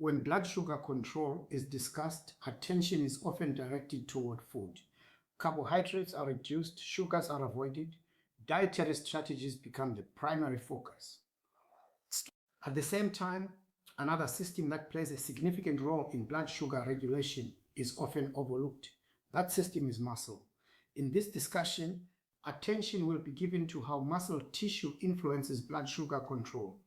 When blood sugar control is discussed, attention is often directed toward food. Carbohydrates are reduced, sugars are avoided, dietary strategies become the primary focus. At the same time, another system that plays a significant role in blood sugar regulation is often overlooked. That system is muscle. In this discussion, attention will be given to how muscle tissue influences blood sugar control,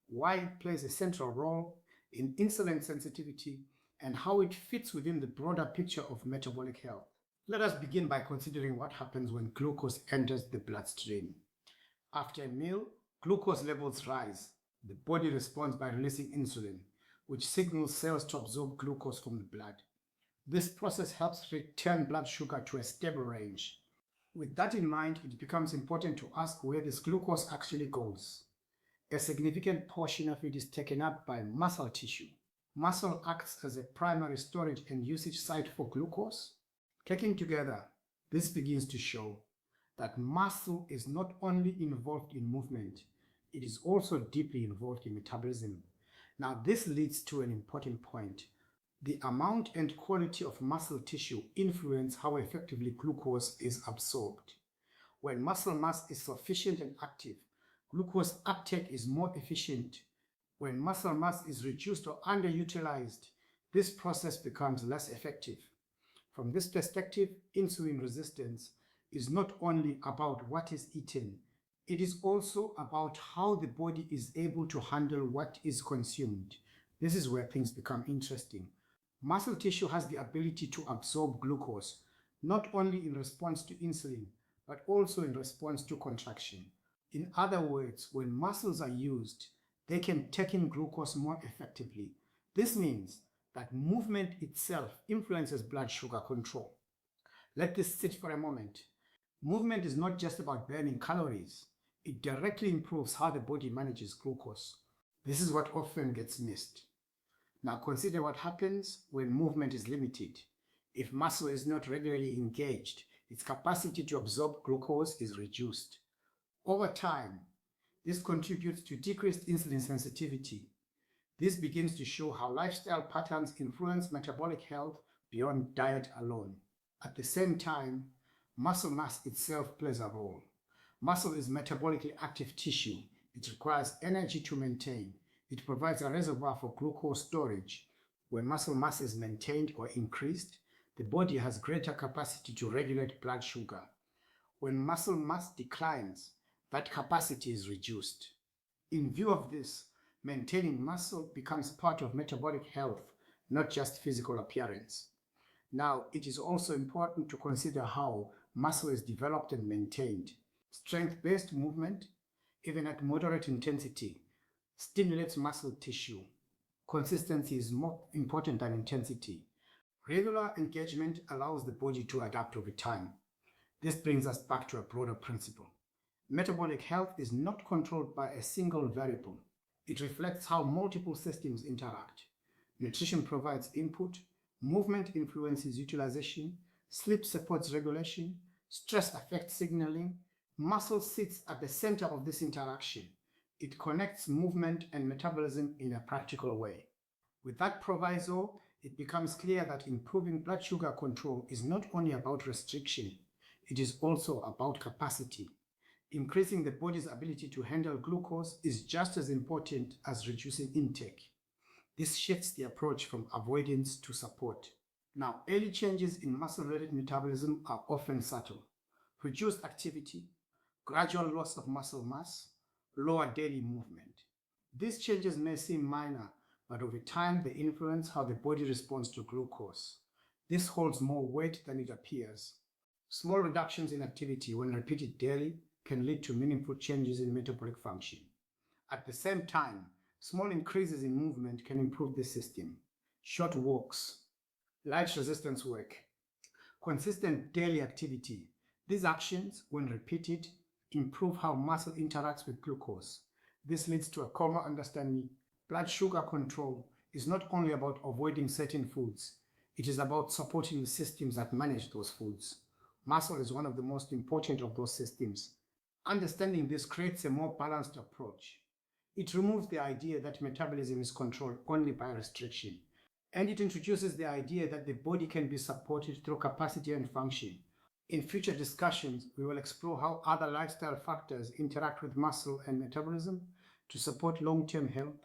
why it plays a central role in insulin sensitivity, and how it fits within the broader picture of metabolic health. Let us begin by considering what happens when glucose enters the bloodstream. After a meal, glucose levels rise. The body responds by releasing insulin, which signals cells to absorb glucose from the blood. This process helps return blood sugar to a stable range. With that in mind, it becomes important to ask where this glucose actually goes. A significant portion of it is taken up by muscle tissue. Muscle acts as a primary storage and usage site for glucose. Taken together, this begins to show that muscle is not only involved in movement, it is also deeply involved in metabolism. Now, this leads to an important point. The amount and quality of muscle tissue influence how effectively glucose is absorbed. When muscle mass is sufficient and active, glucose uptake is more efficient. When muscle mass is reduced or underutilized, this process becomes less effective. From this perspective, insulin resistance is not only about what is eaten, it is also about how the body is able to handle what is consumed. This is where things become interesting. Muscle tissue has the ability to absorb glucose, not only in response to insulin, but also in response to contraction. In other words, when muscles are used, they can take in glucose more effectively. This means that movement itself influences blood sugar control. Let this sit for a moment. Movement is not just about burning calories. It directly improves how the body manages glucose. This is what often gets missed. Now consider what happens when movement is limited. If muscle is not regularly engaged, its capacity to absorb glucose is reduced. Over time, this contributes to decreased insulin sensitivity. This begins to show how lifestyle patterns influence metabolic health beyond diet alone. At the same time, muscle mass itself plays a role. Muscle is metabolically active tissue. It requires energy to maintain. It provides a reservoir for glucose storage. When muscle mass is maintained or increased, the body has greater capacity to regulate blood sugar. When muscle mass declines, that capacity is reduced. In view of this, maintaining muscle becomes part of metabolic health, not just physical appearance. Now, it is also important to consider how muscle is developed and maintained. Strength-based movement, even at moderate intensity, stimulates muscle tissue. Consistency is more important than intensity. Regular engagement allows the body to adapt over time. This brings us back to a broader principle. Metabolic health is not controlled by a single variable. It reflects how multiple systems interact. Nutrition provides input, movement influences utilization, sleep supports regulation, stress affects signaling. Muscle sits at the center of this interaction. It connects movement and metabolism in a practical way. With that proviso, it becomes clear that improving blood sugar control is not only about restriction, it is also about capacity. Increasing the body's ability to handle glucose is just as important as reducing intake. This shifts the approach from avoidance to support. Now, early changes in muscle-related metabolism are often subtle. Reduced activity, gradual loss of muscle mass, lower daily movement. These changes may seem minor, but over time they influence how the body responds to glucose. This holds more weight than it appears. Small reductions in activity when repeated daily can lead to meaningful changes in metabolic function. At the same time, small increases in movement can improve the system. Short walks, light resistance work, consistent daily activity. These actions, when repeated, improve how muscle interacts with glucose. This leads to a common understanding. Blood sugar control is not only about avoiding certain foods, it is about supporting the systems that manage those foods. Muscle is one of the most important of those systems. Understanding this creates a more balanced approach. It removes the idea that metabolism is controlled only by restriction, and it introduces the idea that the body can be supported through capacity and function. In future discussions, we will explore how other lifestyle factors interact with muscle and metabolism to support long-term health,